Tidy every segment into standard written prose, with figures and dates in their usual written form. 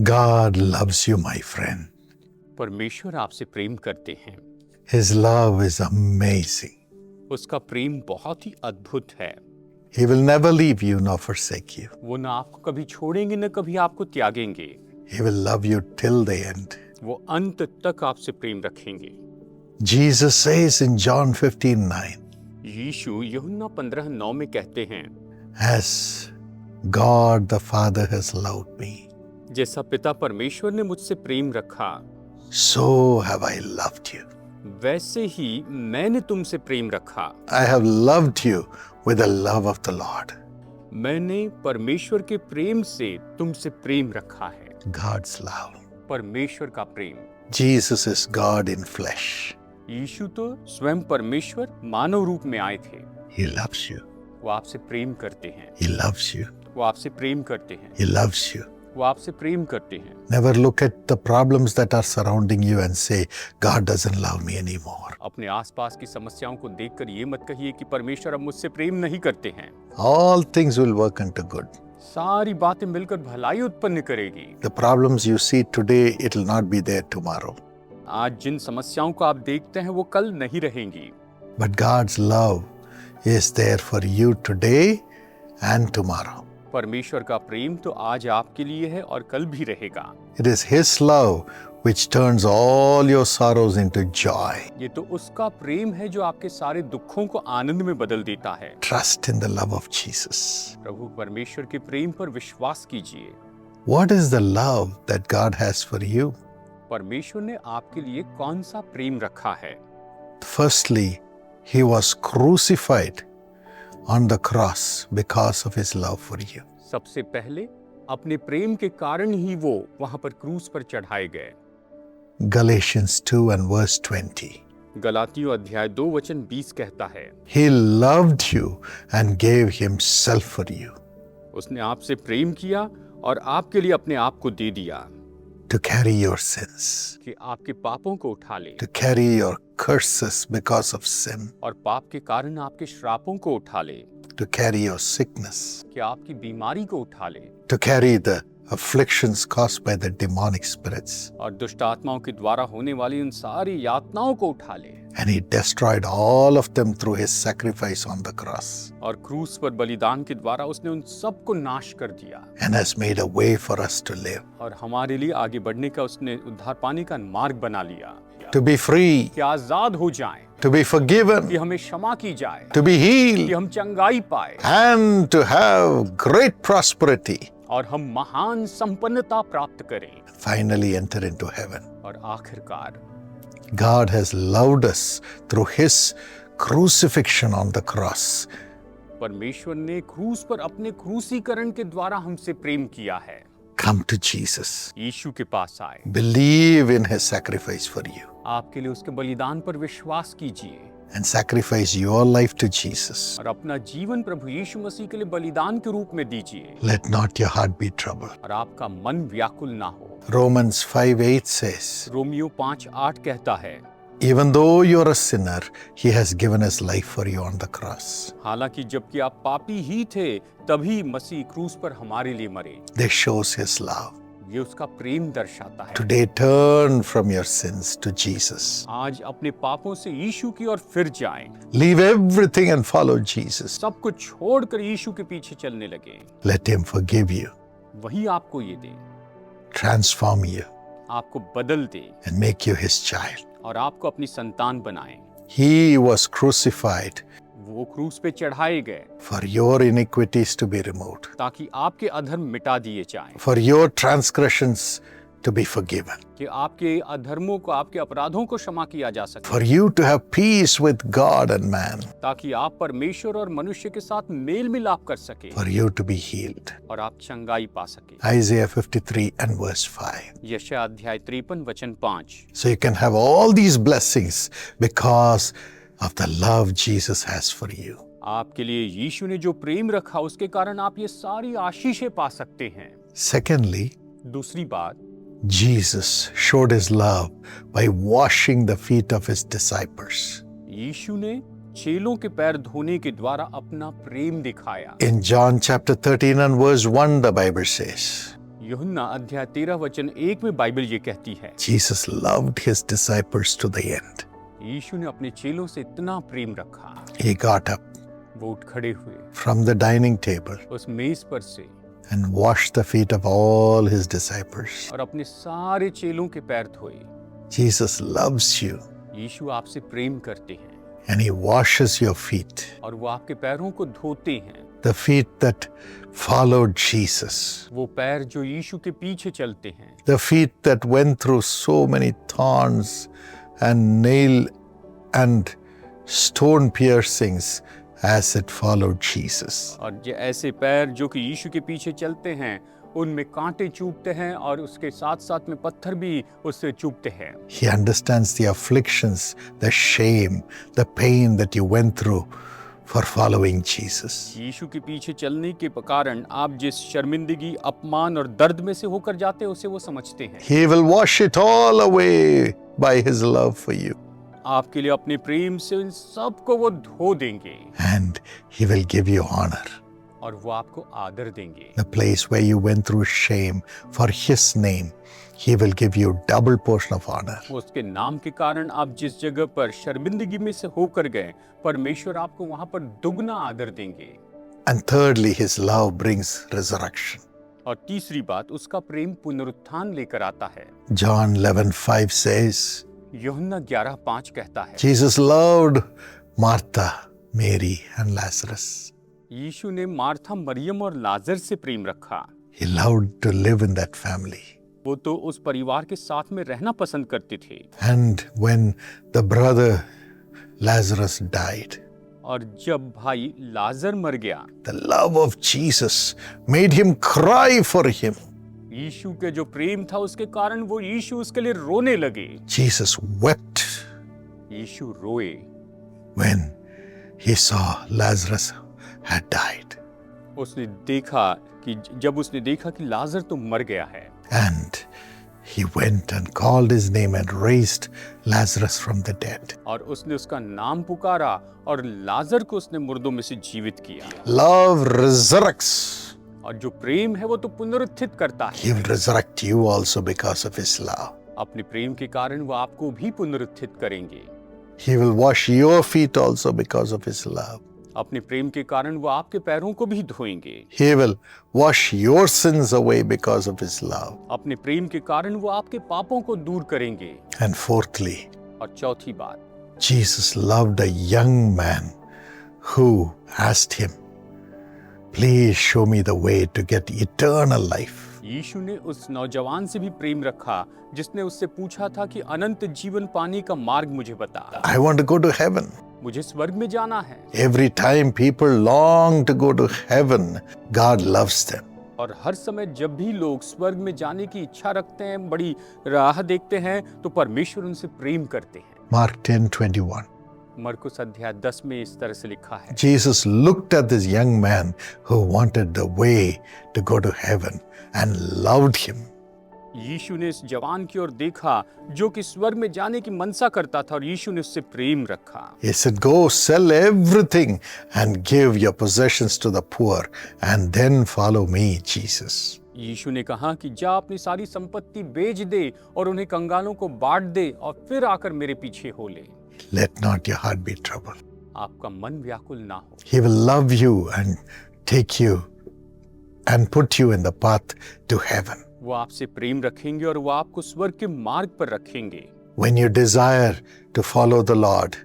God loves you, my friend. परमेश्वर आपसे प्रेम करते हैं। His love is amazing. उसका प्रेम बहुत ही अद्भुत है। He will never leave you nor forsake you. वो ना आपको कभी छोड़ेंगे न कभी आपको त्यागेंगे। He will love you till the end. वो अंत तक आपसे प्रेम रखेंगे। Jesus says in John 15:9, यीशु यूहन्ना 15:9 में कहते हैं, as God the Father has loved me, जैसा पिता परमेश्वर ने मुझसे प्रेम रखा, so have I loved you. वैसे ही मैंने तुमसे प्रेम रखा। I have loved you with the love of the Lord. मैंने परमेश्वर के प्रेम से तुमसे प्रेम रखा है। God's love. परमेश्वर का प्रेम। Jesus is God in flesh. यीशु तो स्वयं परमेश्वर मानव रूप में आए थे। He loves you. वो आपसे प्रेम करते हैं। He loves you. वो आपसे प्रेम करते हैं। He loves you. वो आपसे प्रेम करते हैं। Never look at the problems that are surrounding you and say, God doesn't love me anymore. अपने आसपास की समस्याओं को देखकर ये मत कहिए कि परमेश्वर अब मुझसे प्रेम नहीं करते हैं। All things will work unto good. सारी बातें मिलकर भलाई उत्पन्न करेगी। The problems you see today, it will not be there tomorrow. आज जिन समस्याओं को आप देखते हैं वो कल नहीं रहेंगी। But God's love is there for you today and tomorrow. परमेश्वर का प्रेम तो आज आपके लिए है और कल भी रहेगा। It is His love which turns all your sorrows into joy. ये तो उसका प्रेम है जो आपके सारे दुखों को आनंद में बदल देता है। Trust in the love of Jesus. प्रभु परमेश्वर के प्रेम पर विश्वास कीजिए। What is the love that God has for you? परमेश्वर ने आपके लिए कौन सा प्रेम रखा है? Firstly, He was crucified on the cross because of His love for you. सबसे पहले अपने प्रेम के कारण ही वो वहां पर क्रूस पर चढ़ाए गए। Galatians 2 and verse 20. गलातियों अध्याय 2 वचन 20 कहता है, He loved you and gave Himself for you उसने आपसे प्रेम किया और आपके लिए अपने आप को दे दिया to carry your sins, कि आपके पापों को उठा ले to carry your curses because of sin, और पाप के कारण आपके श्रापों को उठा ले, to carry your sickness, कि आपकी बीमारी को उठा ले to carry the afflictions caused by the demonic spirits. और दुष्ट आत्माओं के द्वारा होने वाली उन सारी यातनाओं को उठा ले। And He destroyed all of them through His sacrifice on the cross और क्रूस पर बलिदान के द्वारा उसने उन सब को नाश कर दिया and has made a way for us to live, और हमारे लिए आगे बढ़ने का उसने उद्धार पाने का मार्ग बना लिया to be free, कि आजाद हो जाएं, to be forgiven, कि हमें क्षमा की जाए, to be कि healed, हम चंगाई पाए and to have great prosperity. और हम महान संपन्नता प्राप्त करें Finally enter into heaven. और आखिरकार God has loved us through His crucifixion on the cross. परमेश्वर ने क्रूस पर अपने क्रूसीकरण के द्वारा हमसे प्रेम किया है। Come to Jesus. यीशु के पास आए, Believe in His sacrifice for you आपके लिए उसके बलिदान पर विश्वास कीजिए and sacrifice your life to Jesus. और अपना जीवन प्रभु यीशु मसीह के लिए बलिदान के रूप में दीजिए Let not your heart be troubled. और आपका मन व्याकुल ना हो। Romans 5:8 says, रोमियो 5:8 कहता है, even though you're a sinner, He has given His life for you on the cross. हालांकि जबकि आप पापी ही थे तभी मसीह क्रूस पर हमारे लिए मरे। This shows His love. ये उसका प्रेम दर्शाता है। Today turn from your sins to Jesus. आज अपने पापों से यीशु की ओर फिर जाएं। Leave everything and follow Jesus. सब कुछ छोड़कर यीशु के पीछे चलने लगे। Let Him forgive you, वही आपको ये दे, transform you, आपको बदल दे and make you His child. और आपको अपनी संतान बनाए। He was crucified वो क्रूस पे चढ़ाए गए for your iniquities to be removed, ताकि आपके अधर्म मिटा दिए जाएं, for your transgressions to be forgiven, कि आपके अधर्मों को, आपके अपराधों को क्षमा किया जा सके, for you to have peace with God and man, ताकि आप परमेश्वर और मनुष्य के साथ मेल मिलाप कर सके for you to be healed. और आप चंगाई पा सके। Isaiah 53 and verse 5. यशायाह अध्याय 53 वचन 5। So you can have all these blessings because of the love Jesus has for you. आपके लिए यीशु ने जो प्रेम रखा उसके कारण आप ये सारी आशीषें पा सकते हैं। Secondly, दूसरी बात, Jesus showed His love by washing the feet of His disciples. यीशु ने चेलों के पैर धोने के द्वारा अपना प्रेम दिखाया। In John chapter 13 and verse 1, the Bible says, यूहन्ना अध्याय 13 वचन 1 में बाइबल ये कहती है, Jesus loved his disciples to the end. यीशु ने अपने चेलों से इतना प्रेम रखा, He got up वो उठ खड़े हुए from the dining table उस मेज पर से and washed the feet of all his disciples. और अपने सारे चेलों के पैर धोए। Jesus loves you यीशु आपसे प्रेम करते हैं and he washes your feet. और वो आपके पैरों को धोते हैं, The feet that followed Jesus. वो पैर जो यीशु के पीछे चलते हैं, The feet that went through so many thorns and nail and stone piercings as it followed Jesus. और ये ऐसे पैर जो कि यीशु के पीछे चलते हैं, उनमें कांटे चुभते हैं और उसके साथ साथ में पत्थर भी उससे चुभते हैं। He understands the afflictions, the shame, the pain that you went through for following Jesus. यीशु के पीछे चलने के कारण आप जिस शर्मिंदगी, अपमान और दर्द में से होकर जाते हैं, उसे वो समझते हैं। He will wash it all away by his love for you. आपके लिए अपने प्रेम से इन सबको वो धो देंगे And he will give you honor. और वो आपको आदर देंगे। The place where you went through shame for his name, he will give you double portion of honor. उसके नाम के कारण आप जिस जगह पर शर्मिंदगी में से होकर गए, परमेश्वर आपको वहां पर दुगना आदर देंगे। And thirdly, his love brings resurrection. और तीसरी बात, उसका प्रेम पुनरुत्थान लेकर आता है। John 11:5 says, यूहन्ना 11:5 कहता है, Jesus loved Martha, Mary and Lazarus. यीशु ने मार्था, मरियम और लाजर से प्रेम रखा। He loved to live in that family. वो तो उस परिवार के साथ में रहना पसंद करते थे। And when the brother Lazarus died, और जब भाई लाजर मर गया, the love of Jesus made him cry for him. यीशु के जो प्रेम था उसके कारण वो यीशु उसके लिए रोने लगे। Jesus wept यीशु रोए when he saw Lazarus had died. उसने देखा कि जब उसने देखा कि लाजर तो मर गया है। And he went and called his name and raised Lazarus from the dead. और उसने उसका नाम पुकारा और लाजर को उसने मुर्दों में से जीवित किया। Love resurrects. और जो प्रेम है वो तो पुनरुत्थित करता है। He will resurrect you also because of his love. अपने प्रेम के कारण वो आपको भी पुनरुत्थित करेंगे। He will wash your feet also because of his love. अपने प्रेम के कारण वो आपके पैरों को भी धोएंगे। He will wash your sins away because of his love. अपने प्रेम के कारण वो आपके पापों को दूर करेंगे। And fourthly, और चौथी बात, Jesus loved a young man who asked him, please show me the way to get eternal life. यीशु ने उस नौजवान से भी प्रेम रखा जिसने उससे पूछा था कि अनंत जीवन पाने का मार्ग मुझे बता। I want to go to heaven. मुझे स्वर्ग में जाना है। Every time people long to go to heaven, God loves them. और हर समय जब भी लोग स्वर्ग में जाने की इच्छा रखते हैं, बड़ी राह देखते हैं, तो परमेश्वर उनसे प्रेम करते हैं। Mark 10:21. मरकुस अध्याय 10 में इस तरह से लिखा है, Jesus looked at this young man who wanted the way to go to heaven and loved him. यीशु ने इस जवान की ओर देखा जो कि स्वर्ग में जाने की मनसा करता था और यीशु ने उससे प्रेम रखा। He said, go sell everything and give your possessions to the poor and then follow me, Jesus. यीशु ने कहा कि जा अपनी सारी संपत्ति बेच दे और उन्हें कंगालों को बांट दे और फिर आकर मेरे पीछे हो ले। Let not your heart be troubled. आपका मन व्याकुल ना हो। He will love you and take you and put you in the path to heaven. वो आपसे प्रेम रखेंगे और वो आपको स्वर्ग के मार्ग पर रखेंगे। When you desire to follow the Lord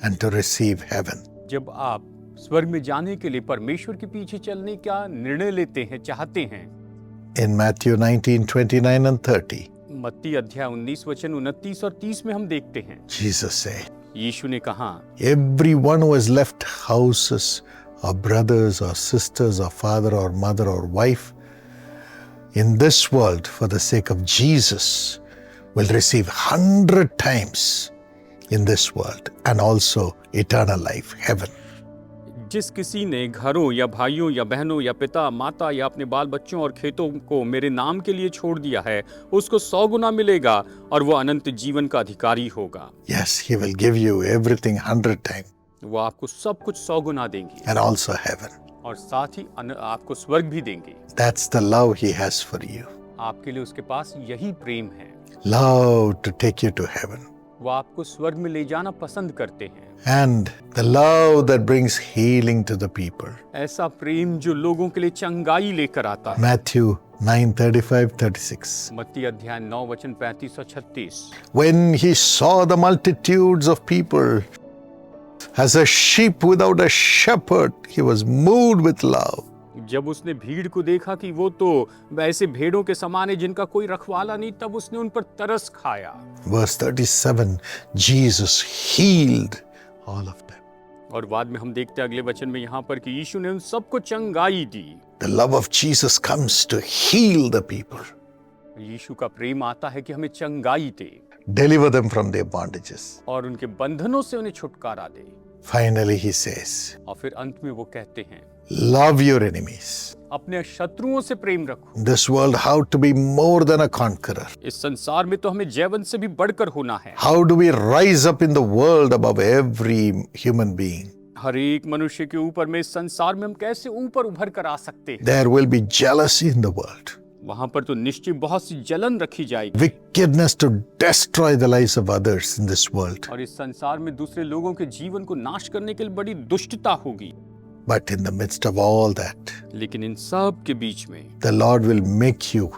and to receive heaven, जब आप स्वर्ग में जाने के लिए परमेश्वर के पीछे चलने का निर्णय लेते हैं, चाहते हैं। in Matthew 19:29 and 30, मत्ती अध्याय 19 वचन 29 और 30 में हम देखते हैं, Jesus said, यीशु ने कहा, everyone who has left houses or brothers or sisters or father or mother or wife in this world for the sake of Jesus will receive 100 times in this world and also eternal life, heaven. जिस किसी ने घरों या भाइयों या बहनों या पिता माता या अपने बाल बच्चों और खेतों को मेरे नाम के लिए छोड़ दिया है, उसको 100 गुना मिलेगा और वो अनंत जीवन का अधिकारी होगा। Yes, he will give you everything 100 times वो आपको सब कुछ 100 गुना देंगे and also heaven. और साथ ही आपको स्वर्ग भी देंगे। That's the love he has for you. आपके लिए उसके पास यही प्रेम है। love to take you to heaven, वो आपको स्वर्ग में ले जाना पसंद करते हैं। and the love that brings healing to the people. ऐसा प्रेम जो लोगों के लिए चंगाई लेकर आता है। Matthew 9:35-36. मत्ती अध्याय 9 वचन 35 और 36। When he saw the multitudes of people, as a sheep without a shepherd, he was moved with love. जब उसने भीड़ को देखा कि वो तो वैसे भेड़ों के समान है जिनका कोई रखवाला नहीं, तब उसने उन पर तरस खाया। Verse 37, Jesus healed all of them. और बाद में हम देखते हैं अगले वचन में यहाँ पर कि यीशु ने उन सबको चंगाई दी। The love of Jesus comes to heal the people, यीशु का प्रेम आता है कि हमें चंगाई दे deliver them from their bondages. और उनके बंधनों से उन्हें छुटकारा दे। Finally, he says, और फिर अंत में वो कहते हैं, love your enemies. अपने शत्रुओं से प्रेम रखो। In this world, how to be more than a conqueror? इस संसार में तो हमें जयवंत से भी बढ़कर होना है। How do we rise up in the world above every human being? हर एक मनुष्य के ऊपर में, इस संसार में हम कैसे ऊपर उभर कर आ सकते हैं? There will be jealousy in the world, वहां पर तो निश्चय बहुत सी जलन रखी जाएगी wickedness to destroy the lives of others in this world. और इस संसार में दूसरे लोगों के जीवन को नाश करने के लिए बड़ी दुष्टता होगी। But in the midst of all that, लेकिन इन सब के बीच में the Lord will make you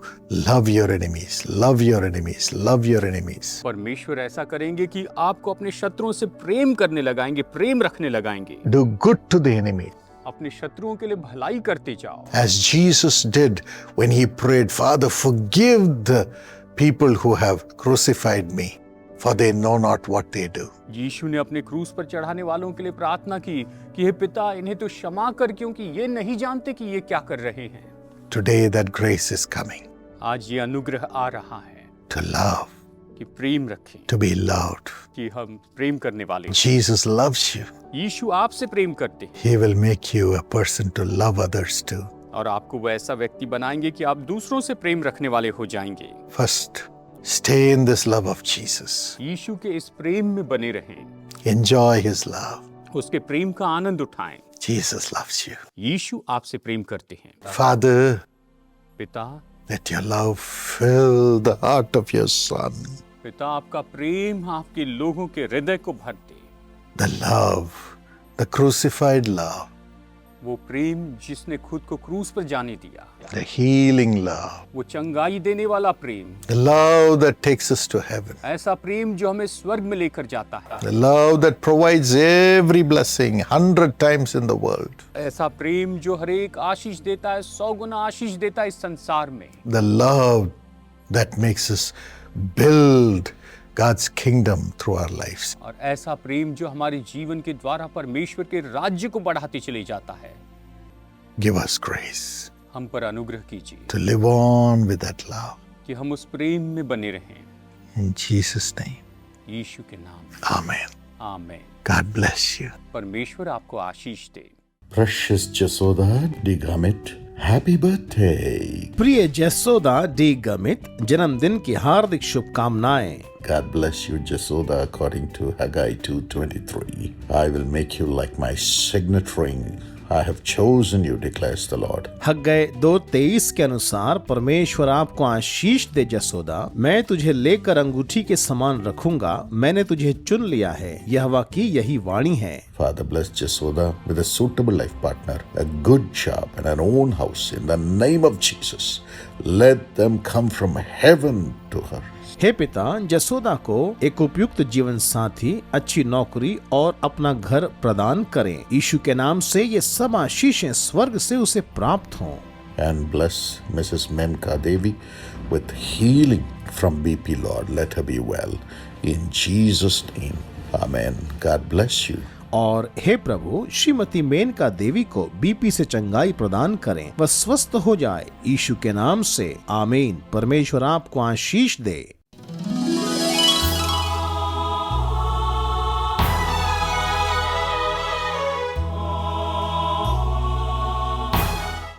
love your enemies, love your enemies, love your enemies. परमेश्वर ऐसा करेंगे कि आपको अपने शत्रुओं से प्रेम करने लगाएंगे, प्रेम रखने लगाएंगे। Do good to the enemy, अपने शत्रुओं के लिए भलाई करते जाओ, as Jesus did when he prayed, Father, forgive the people who have crucified me, for they know not what they do. यीशु ने अपने क्रूस पर चढ़ाने वालों के लिए प्रार्थना की कि हे पिता, इन्हें तो क्षमा कर, क्योंकि ये नहीं जानते कि ये क्या कर रहे हैं। Today that grace is coming, आज ये अनुग्रह आ रहा है to love, कि प्रेम रखें, to be loved. कि हम प्रेम करने वाले हैं। Jesus loves you. यीशु आपसे प्रेम करते हैं He will make you a person to love others too. और आपको वो ऐसा व्यक्ति बनाएंगे कि आप दूसरों से प्रेम रखने वाले हो जाएंगे। First, stay in this love of Jesus. यीशु के इस प्रेम में बने रहें, Enjoy his love. उसके प्रेम का आनंद उठाएं। Jesus loves you. यीशु आपसे प्रेम करते हैं। Father, पिता, let your love fill the heart of your son. पिता आपका प्रेम आपके लोगों के हृदय को भर दे। The love, the crucified love, वो प्रेम जिसने खुद को क्रूस पर जाने दिया, the healing love, वो चंगाई देने वाला प्रेम, the love that takes us to heaven, ऐसा प्रेम जो हमें स्वर्ग में लेकर जाता है, the love that provides every blessing 100 times in the world, ऐसा प्रेम जो हर एक आशीष देता है, 100 गुना आशीष देता है इस संसार में, the love that makes us build God's kingdom through our lives. और ऐसा प्रेम जो हमारे जीवन के द्वारा परमेश्वर के राज्य को बढ़ाते चले जाता है। Give us grace हम पर अनुग्रह कीजिए to live on with that love. कि हम उस प्रेम में बने रहें। In Jesus' name, यीशु के नाम, Amen. Amen. God bless you. परमेश्वर आपको आशीष दे। Precious Jasoda D. Gamit, happy birthday. प्रिय जसोदा डी गमित, जन्मदिन की हार्दिक शुभकामनाएं। God bless you, Jasoda, according to Haggai 2:23. I will make you like my signet ring. I have chosen you, declares the Lord. हग्गै 2:23 के अनुसार परमेश्वर आपको आशीष दे जसोदा, मैं तुझे लेकर अंगूठी के समान रखूंगा, मैंने तुझे चुन लिया है, यहोवा की यही वाणी है। Father, bless Jasoda with a suitable life partner, a good job, and an own house in the name of Jesus. Let them come from heaven to her. हे पिता, जसोदा को एक उपयुक्त जीवन साथी, अच्छी नौकरी और अपना घर प्रदान करें। यीशु के नाम से ये सब आशीषें स्वर्ग से उसे प्राप्त हों। And bless Mrs. Memka Devi with healing from BP, Lord. Let her be well. In Jesus' name. Amen. God bless you. और हे प्रभु, श्रीमती मेनका देवी को बीपी से चंगाई प्रदान करें, वह स्वस्थ हो जाए। यीशु के नाम से आमीन। परमेश्वर आपको आशीष दे।